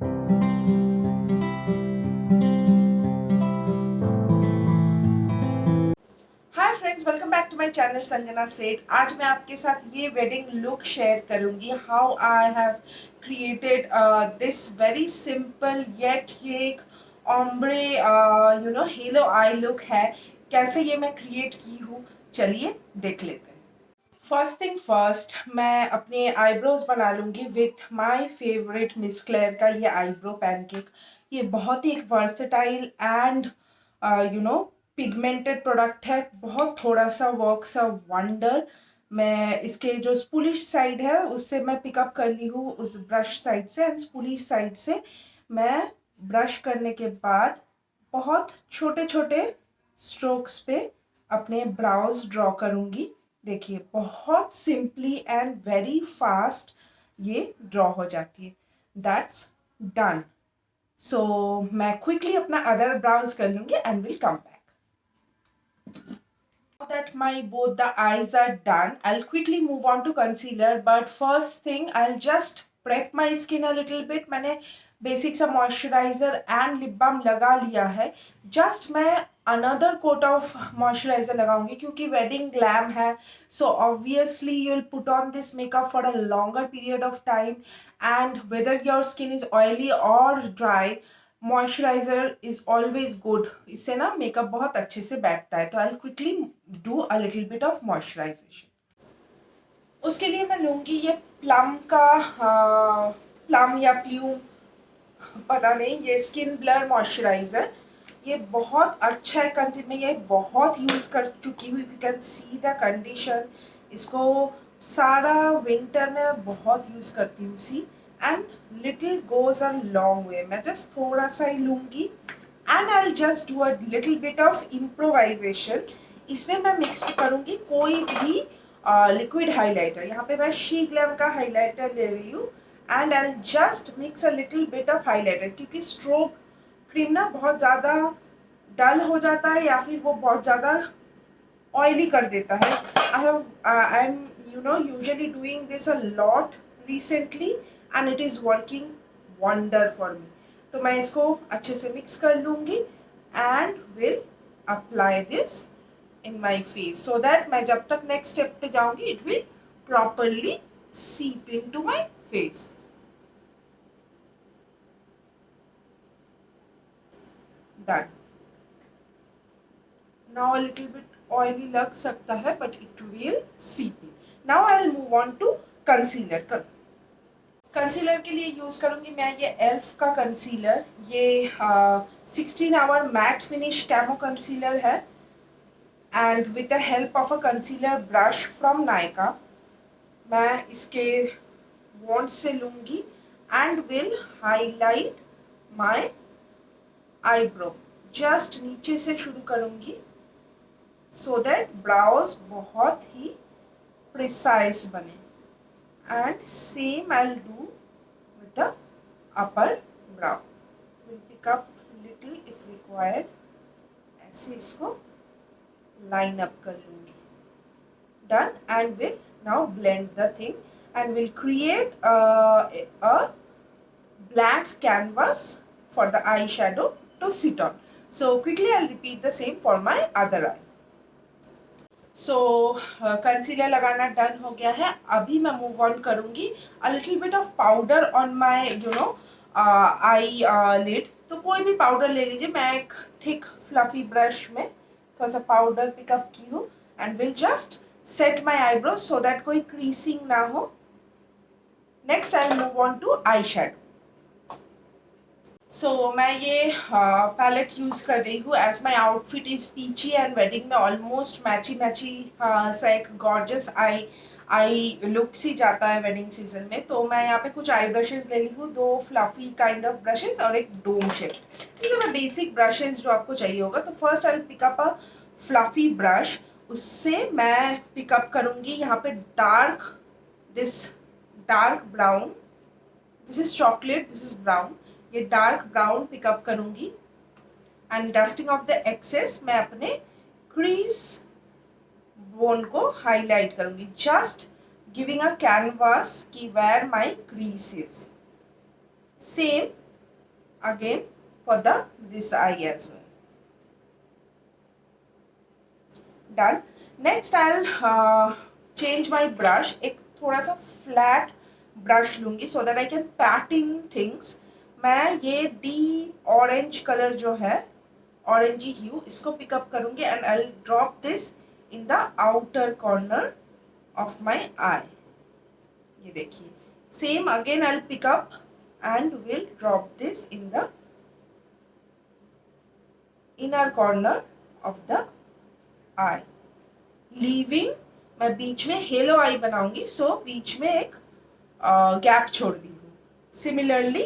Hi friends, welcome back to my channel Sanjana Seth. आज मैं आपके साथ ये वेडिंग लुक शेयर करूंगी, how I have created this very simple yet ये एक ओम्ब्रे हेलो आई लुक है। कैसे ये मैं क्रिएट की हूँ, चलिए देख लेते हैं। फर्स्ट थिंग फर्स्ट, मैं अपने आईब्रोज बना लूँगी with my favourite miss clear का ये आईब्रो पैनकेक। ये बहुत ही एक वर्सेटाइल एंड पिगमेंटेड प्रोडक्ट है। बहुत थोड़ा सा वर्क सा वंडर। मैं इसके जो स्पूलिश साइड है उससे मैं पिकअप कर ली हूँ, उस ब्रश साइड से, एंड स्पूलिश साइड से मैं ब्रश करने के बाद बहुत छोटे छोटे स्ट्रोक्स पे अपने ब्राउज ड्रॉ करूँगी। देखिए, बहुत सिंपली एंड वेरी फास्ट ये ड्रॉ हो जाती है। That's done. सो मैं क्विकली अपना अदर ब्राउज कर लूँगी and will come back. Now that my both the eyes are done, I'll quickly move on to concealer. But first thing, I'll just prep my skin a little bit. मैंने basic सा moisturiser and lip balm लगा लिया है। Just मैं another coat of moisturiser लगाऊंगी क्योंकि wedding glam है। So obviously you will put on this makeup for a longer period of time, and whether your skin is oily और dry, moisturiser is always good. इससे ना makeup बहुत अच्छे से बैठता है। तो I quickly do a little bit of moisturisation. उसके लिए मैं लूँगी ये प्लम का प्लम या प्ल्यूम, पता नहीं, ये स्किन ब्लर मॉइस्चराइजर। ये बहुत अच्छा है कंसीलर में, ये बहुत यूज़ कर चुकी हूँ। If you can see the condition, इसको सारा विंटर में बहुत यूज़ करती हूँ see, and little goes a long way. मैं जस्ट थोड़ा सा ही लूँगी and I just do a little bit of improvisation. इसमें मैं मिक्स करूँगी कोई भी लिक्विड हाइलाइटर। यहाँ पे मैं शी ग्लैम का हाइलाइटर ले रही हूँ, and I just mix a little bit of highlighter, क्योंकि स्ट्रोक क्रीम ना बहुत ज़्यादा डल हो जाता है या फिर वो बहुत ज़्यादा ऑयली कर देता है। I am usually doing this a lot recently and it is working wonder for me. तो मैं इसको अच्छे से मिक्स कर लूँगी and will apply this in my face, so that मैं जब तक नेक्स्ट स्टेप पे जाऊँगी it will properly seep into my face. Done. Now a little bit oily लग सकता है, but it will seep in. Now I'll move on to concealer. Concealer के लिए यूज़ करूँगी मैं ये एल्फ का कंसीलर। ये 16 hour matte finish camo concealer है, and with the help of a concealer brush from Nykaa मैं इसके वॉन्ट से लूँगी and will highlight my eyebrow. Just नीचे से शुरू करूँगी so that brows बहुत ही precise बने, and same I'll do with the upper brow. We'll pick up little if required. ऐसे इसको line up कर लूँगी। Done, and will now blend the thing and will create a blank canvas for the eyeshadow to sit on. So quickly I'll repeat the same for my other eye. So concealer लगाना done हो गया है। अभी मैं move on करूँगी a little bit of powder on my eyelid. तो कोई भी पाउडर ले लीजिए। मैं एक थिक फ्लफी ब्रश में थोड़ा सा पाउडर पिकअप की हूँ and will just set my eyebrow so that कोई क्रीसिंग ना हो। Next I move on to eye shadow. So मैं ये पैलेट यूज़ कर रही हूँ as my outfit is peachy, and wedding में ऑलमोस्ट मैची मैची सा एक गॉर्जस आई लुक सी जाता है वेडिंग सीजन में। तो मैं यहाँ पे कुछ आई ब्रशेज ले ली हूँ, 2 फ्लफी काइंड ऑफ ब्रशेज और एक डोम शेप। ठीक है, मैं बेसिक ब्रशेज जो आपको चाहिए होगा। तो first I will pick up a fluffy brush. उससे मैं पिकअप करूँगी यहाँ पे dark brown, this is chocolate, this is brown. ये डार्क ब्राउन पिकअप करूंगी and dusting off the excess मैं अपने क्रीज बोन को हाईलाइट करूंगी, जस्ट गिविंग अ कैनवास की where my crease is. Same again for the this eye as well. Done. Next I'll change my brush. एक थोड़ा सा flat brush लूंगी so that I can patting things. मैं ये deep orange color जो है orangey hue इसको pick up करूंगी and I'll drop this in the outer corner of my eye. ये देखिए. Same again I'll pick up and will drop this in the inner corner of the eye. Leaving मैं बीच में hello आई बनाऊंगी सो बीच में एक gap छोड़ दी हूँ. सिमिलरली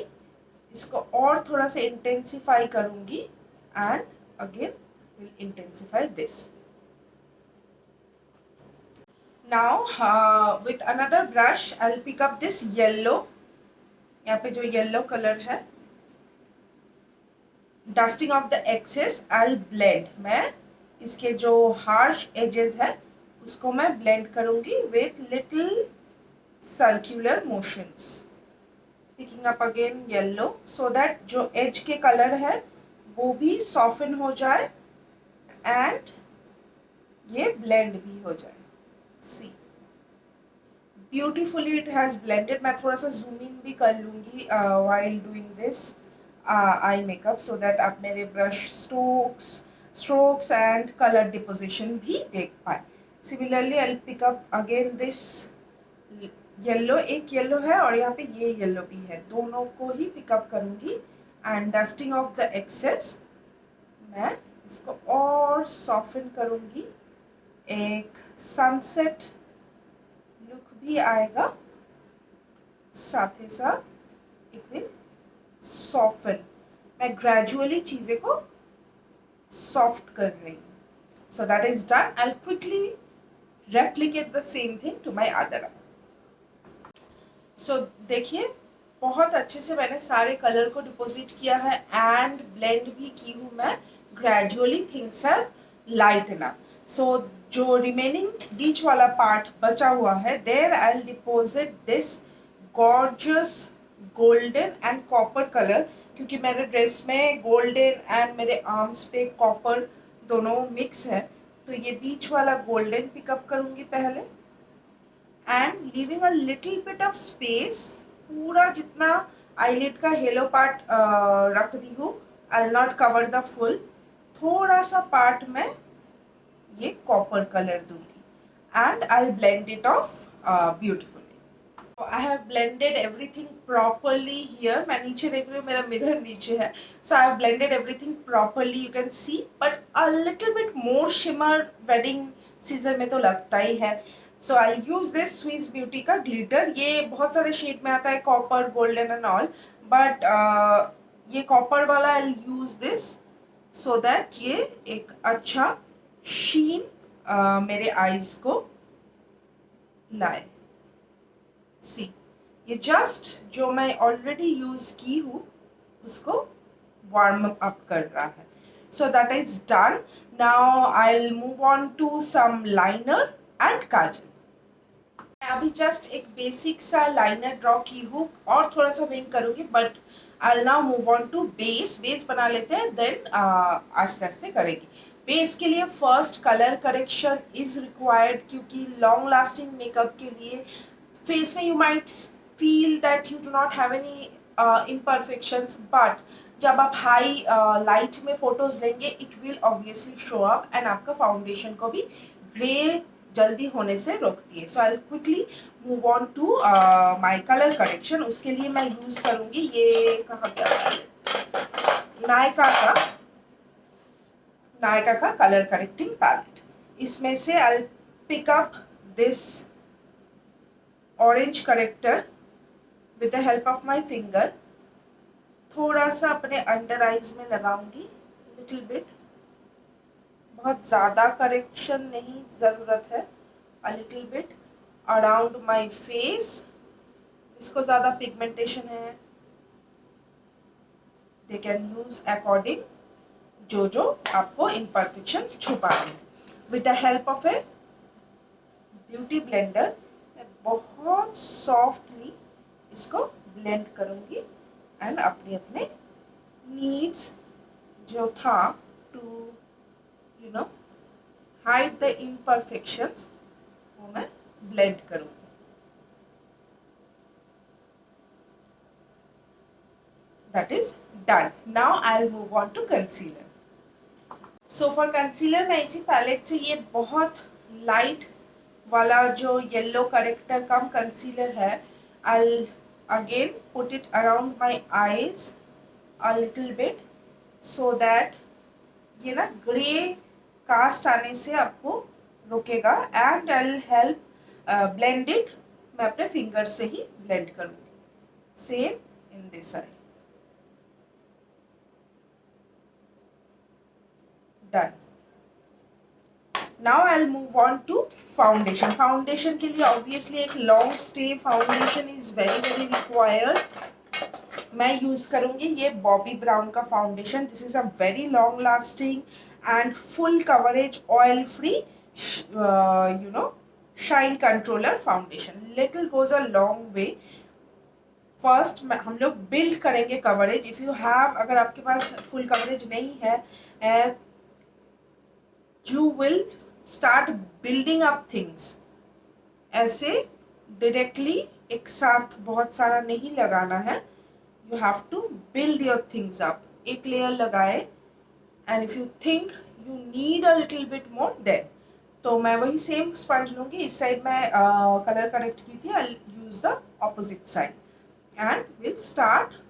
इसको और थोड़ा सा इंटेंसिफाई करूंगी and again will intensify this. Now with another brush I will pick up this yellow. यहाँ पे जो येलो कलर है, dusting off the excess I will blend. मैं इसके जो हार्श एजेस है उसको मैं ब्लेंड करूंगी with little circular motions. Picking up again yellow so that जो एज के कलर है वो भी सॉफ्टन हो जाए एंड ये ब्लेंड भी हो जाए. सी ब्यूटीफुली इट हैज ब्लेंडेड. मैं थोड़ा सा जूम इन भी कर लूंगी while doing this eye makeup so that आप मेरे brush strokes and color deposition भी देख पाए. Similarly I'll pick up again this yellow. एक येलो है और यहाँ पे ये येलो भी है, दोनों को ही पिकअप करूंगी and dusting off the excess मैं इसको और सॉफ्टन करूंगी. एक सनसेट लुक भी आएगा, साथ ही साथ इट विल सॉफ्टन. मैं ग्रेजुअली चीज़ें को सॉफ्ट कर रही हूँ. So that is done. I quickly replicate the same thing to my other. सो देखिए बहुत अच्छे से मैंने सारे कलर को डिपॉजिट किया है एंड ब्लेंड भी की हूँ मैं. Gradually things have lighten up. So जो रिमेनिंग बीच वाला पार्ट बचा हुआ है there I will deposit this gorgeous golden and copper colour, क्योंकि मेरे ड्रेस में गोल्डन एंड मेरे आर्म्स पे कॉपर दोनों मिक्स है. तो ये बीच वाला गोल्डन पिकअप करूंगी पहले and leaving a little bit of space. पूरा जितना आईलिड का हेलो पार्ट रख दी हूँ, I will not cover the full. थोड़ा सा पार्ट में ये कॉपर कलर दूंगी and I will blend it of beautiful. I have blended everything properly here. मैं नीचे देख रही हूँ, मेरा मिरर नीचे है. So I have blended everything properly. You can see, but a little bit more shimmer wedding season में तो लगता ही है. So I'll use this Swiss Beauty का glitter. ये बहुत सारे शेड में आता है, copper, golden and all. But ये copper वाला I'll use this so that ये एक अच्छा sheen मेरे eyes को लाए. सी ये जस्ट जो मैं ऑलरेडी यूज की हूँ उसको वार्म अप कर रहा है. So that is done. Now I will move on to some liner and kajal. मैं अभी जस्ट एक बेसिक सा लाइनर ड्रॉ की हूँ और थोड़ा सा विंग करूँगी, but I will now move on to base. Base बना लेते हैं, देन आस्ते आस्ते करेंगे. बेस के लिए first colour correction is required, क्योंकि लॉन्ग लास्टिंग मेकअप के लिए फेस में you might feel that you do not have any imperfections, but जब आप हाई लाइट में फोटोज लेंगे it will obviously show up and आपका फाउंडेशन को भी ग्रे जल्दी होने से रोकती है. So I will quickly move on to my colour correction. उसके लिए मैं यूज करूंगी ये कहाँ क्या नायका का कलर करेक्टिंग पैलेट. इसमें से I will pick up this orange corrector with the help of my finger. थोड़ा सा अपने अंडर आईज में लगाऊंगी, लिटिल बिट. बहुत ज़्यादा करेक्शन नहीं ज़रूरत है. अ little bit around my face. इसको ज़्यादा पिगमेंटेशन है, दे कैन यूज अकॉर्डिंग जो आपको इम्परफेक्शंस छुपाने हैं. With the help of A beauty blender मैं बहुत सॉफ्टली इसको ब्लेंड करूंगी एंड अपने अपने needs जो था to you know hide the imperfections वो मैं blend करूँगी. That is done. Now I'll move on to concealer. So for concealer मैं इसी पैलेट से ये बहुत लाइट वाला जो येलो करेक्टर कम कंसीलर है, I'll again put it around my eyes a little bit so that ये ना ग्रे कास्ट आने से आपको रोकेगा. And I'll help blend it. मैं अपने फिंगर से ही ब्लेंड करूँगी. Same in this I. Done. Now I'll move on to foundation. Foundation के लिए ऑब्वियसली एक long stay foundation is very very required. मैं यूज करूंगी ये बॉबी ब्राउन का foundation. This is a very long lasting and full coverage oil free shine controller foundation. Little goes a long way. First हम लोग build करेंगे coverage. If you have, अगर आपके पास full coverage नहीं है, you will start building up things. ऐसे directly एक साथ बहुत सारा नहीं लगाना है. You have to build your things up. एक layer लगाए and if you think you need a little bit more then. तो मैं वही सेम स्पंज लूँगी. इस साइड मैं कलर करेक्ट की थी. I'll use the opposite side and we'll start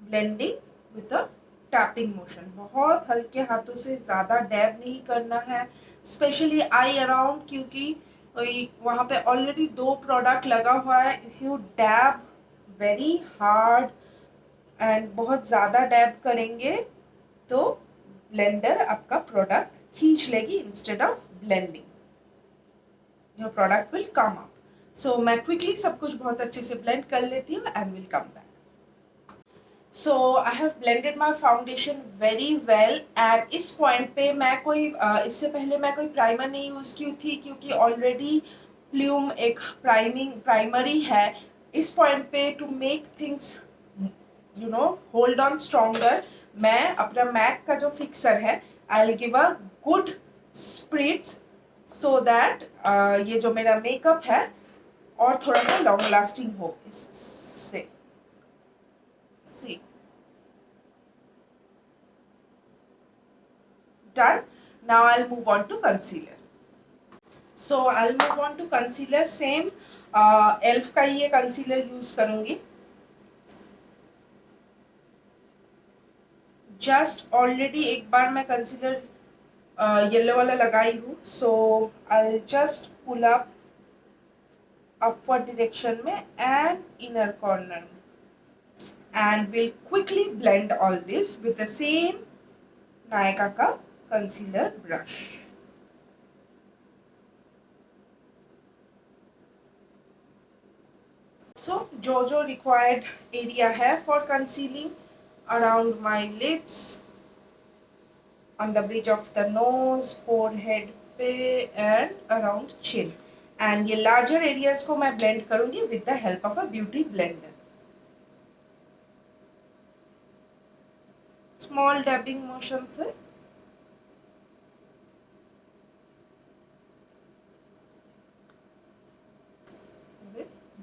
blending with the tapping motion. बहुत हल्के हाथों से, ज़्यादा डैब नहीं करना है. स्पेशली आई अराउंड, क्योंकि वहाँ पे ऑलरेडी 2 प्रोडक्ट लगा हुआ है. If you dab very hard and बहुत ज़्यादा डैब करेंगे तो ब्लेंडर आपका प्रोडक्ट खींच लेगी instead of blending. Your product will come up. So मैं क्विकली सब कुछ बहुत अच्छे से ब्लेंड कर लेती हूँ and will come back. So I have blended my foundation very well. And इस पॉइंट पे मैं कोई इससे पहले मैं कोई प्राइमर नहीं यूज़ की थी क्योंकि ऑलरेडी प्लूम एक प्राइमरी है. इस पॉइंट पे to make things hold on stronger, मैं अपना मैक का जो फिक्सर है I will give a good spritz so that ये जो मेरा मेकअप है और थोड़ा सा लॉन्ग लास्टिंग हो इससे. See. Done. Now I'll move on to concealer. So I'll move on to concealer. Same ELF का ही ये concealer use करूँगी. Just already एक बार मैं concealer येलो वाला लगाई हूँ. So I'll just pull up upward direction में and inner corner. And we'll quickly blend all this with the same Nykaa का concealer brush. So जो required area है for concealing, around my lips, on the bridge of the nose, forehead पे and around chin. And ये larger areas को मैं blend करूँगी with the help of a beauty blender. Small dabbing motion से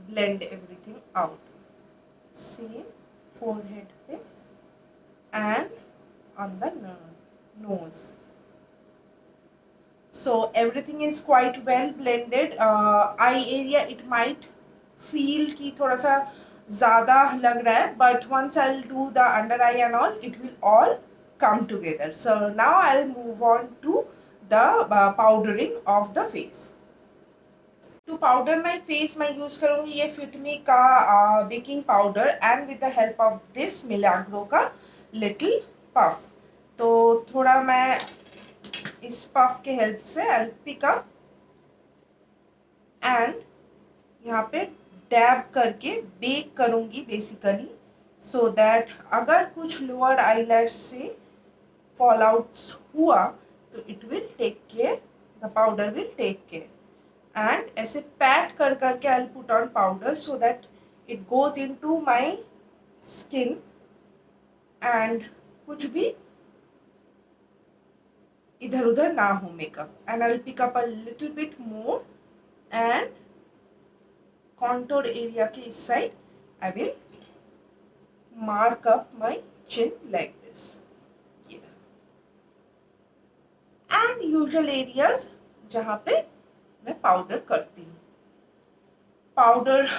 blend everything out. Same forehead पे and on the nose. So everything is quite well blended. Eye area it might feel कि थोड़ा सा ज़्यादा लग रहा है, but once I'll do the under eye and all, it will all come together. So now I'll move on to the powdering of the face. To powder my face मैं use करूँगी ये Fit Me का baking powder and with the help of this Milagro का little puff. तो थोड़ा मैं इस puff के हेल्प से I'll pick up and यहाँ पे डैब करके बेक करूँगी बेसिकली, सो दैट अगर कुछ लोअर आईलैश से फॉल आउट्स हुआ तो it will take care, the powder will take care. And ऐसे पैट कर करके I will put on powder so that it goes into my skin and कुछ भी इधर उधर ना हो makeup. And I will pick up a little bit more and contour area के इस साइड I will mark up my chin like this. And usual areas जहाँ पे मैं पाउडर करती हूँ. पाउडर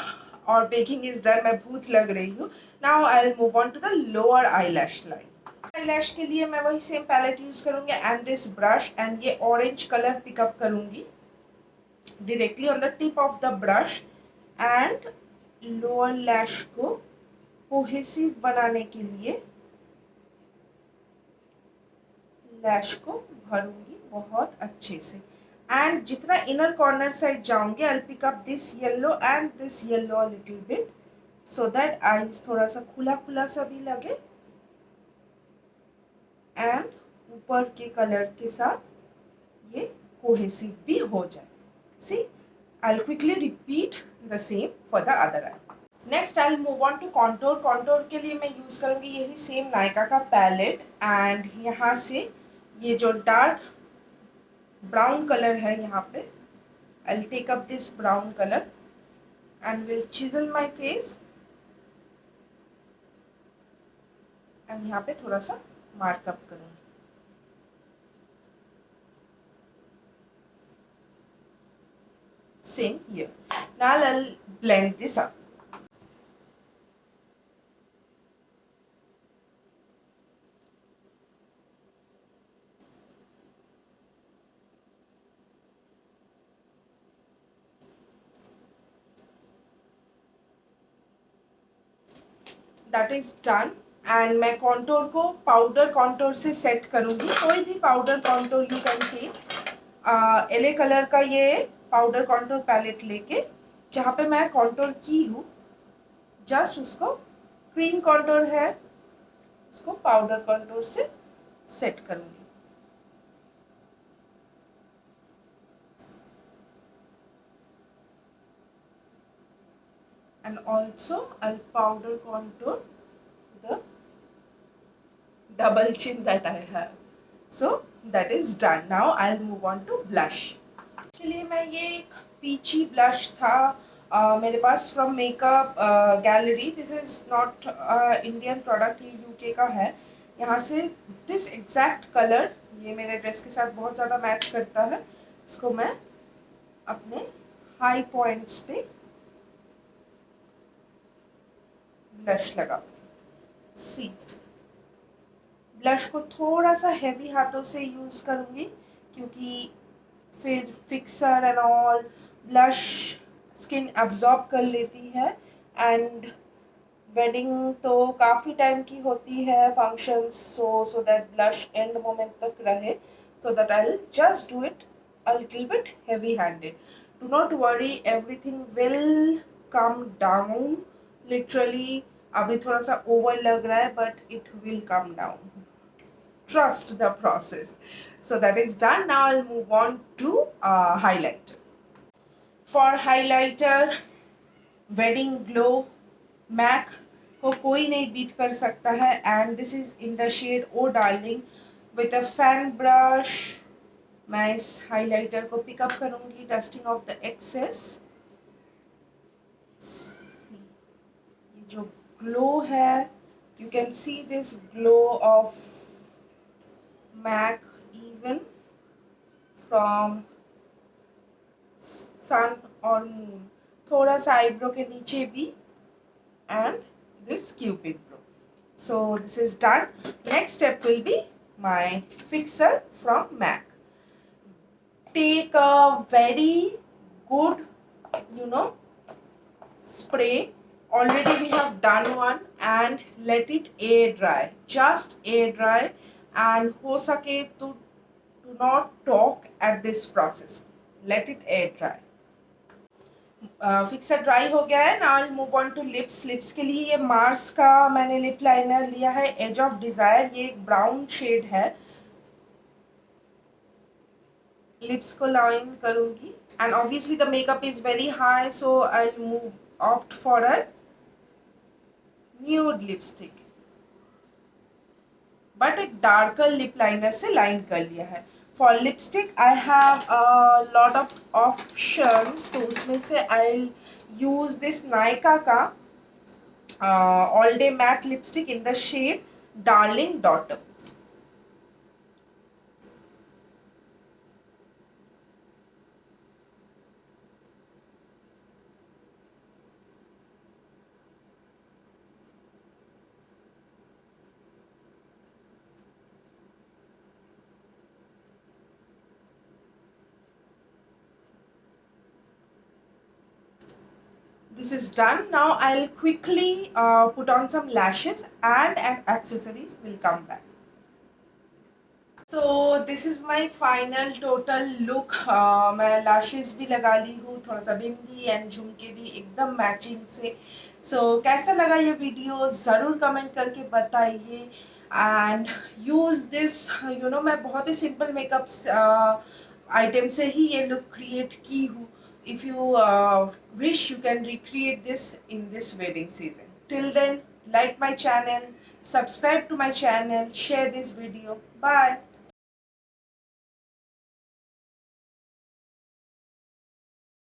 और बेकिंग इज डन. मैं भूत लग रही हूँ. Now I will move on to the lower eyelash line. Eyelash के लिए मैं वही सेम पैलेट यूज करूंगी एंड दिस ब्रश. एंड ये ऑरेंज कलर पिकअप करूंगी directly on the tip of the brush and lower lash को cohesive बनाने के लिए लैश को भरूंगी बहुत अच्छे से. एंड जितना इनर कॉर्नर साइड जाऊंगी I will pick up this yellow and this yellow a little bit so that eyes थोड़ा सा खुला खुला सा भी लगे एंड ऊपर के कलर के साथ ये कोहेसिव भी हो जाए. See, I'll quickly repeat the same for the other eye. Next, I'll move on to contour. Contour के लिए मैं यूज करूंगी यही सेम नायका का पैलेट. एंड यहाँ से ये जो डार्क ब्राउन कलर है यहाँ पे I'll take up this brown color and will chisel my face. And यहाँ पे थोड़ा सा मार्कअप करूंगी. Same here. Now I'll blend this up. That is done. And मैं कॉन्टोर को पाउडर कॉन्टोर से सेट करूंगी. कोई भी powder contour you can take. एले कलर का ये पाउडर कॉन्टोर पैलेट लेके जहाँ पे मैं कॉन्टोर की हूँ जस्ट उसको क्रीम कॉन्टोर है उसको पाउडर कॉन्टोर से सेट करूंगी. And also I'll powder contour the double chin that I have. So that is done. Now I'll move on to blush. चलिए मैं ये एक पीची ब्लश था मेरे पास from Makeup Gallery. This is not Indian product, ये UK का है. यहाँ से दिस एग्जैक्ट कलर ये मेरे ड्रेस के साथ बहुत ज़्यादा मैच करता है. इसको मैं अपने हाई पॉइंट्स पे ब्लश लगाऊंगी. सी ब्लश को थोड़ा सा हैवी हाथों से यूज़ करूँगी क्योंकि फिर fixer and all blush skin absorb कर लेती है. एंड वेडिंग तो काफ़ी टाइम की होती है functions, so that blush end moment तक रहे, so that I will just do it a little bit heavy handed. Do not worry, everything will come down. Literally अभी थोड़ा सा ओवर लग रहा है but it will come down. Trust the process. So that is done. Now I'll move on to highlight. For highlighter, wedding glow MAC को कोई नहीं beat कर सकता है. And this is in the shade Oh Darling. With a fan brush मैं इस highlighter को pick up करूँगी, dusting off the excess. ये जो glow है, you can see this glow of MAC even from sun or moon. थोड़ा सा eyebrow के नीचे भी and this cupid brow. So this is done. Next step will be my fixer from MAC. Take a very good, spray. Already we have done one and let it air dry. Just air dry. And हो सके तो do not talk at this process. Let it air dry. Fixer dry हो गया है. Now I move on to lips. Lips के लिए ये Mars का मैंने लिप लाइनर लिया है, एज ऑफ डिजायर. ये एक ब्राउन शेड है. लिप्स को लाइन करूंगी and obviously the makeup is very high, so I move opt for a nude lipstick. But एक डार्कर लिप लाइनर से लाइन कर लिया है. For lipstick I have a lot of options. तो उसमें से आई यूज दिस नायका का all day matte lipstick in the shade darling daughter. This is done. Now I'll quickly put on some lashes and accessories. We'll come back. So this is my final total look. मैं lashes भी लगा ली हूँ, थोड़ा सा बिंदी and झुमके भी एकदम matching से. कैसा लगा ये वीडियो ज़रूर कमेंट करके बताइए. एंड यूज़ दिस, मैं बहुत ही सिंपल मेकअप आइटम से ही ये लुक क्रिएट की हूँ. If you wish, you can recreate this in this wedding season. Till then, like my channel, subscribe to my channel, share this video. Bye.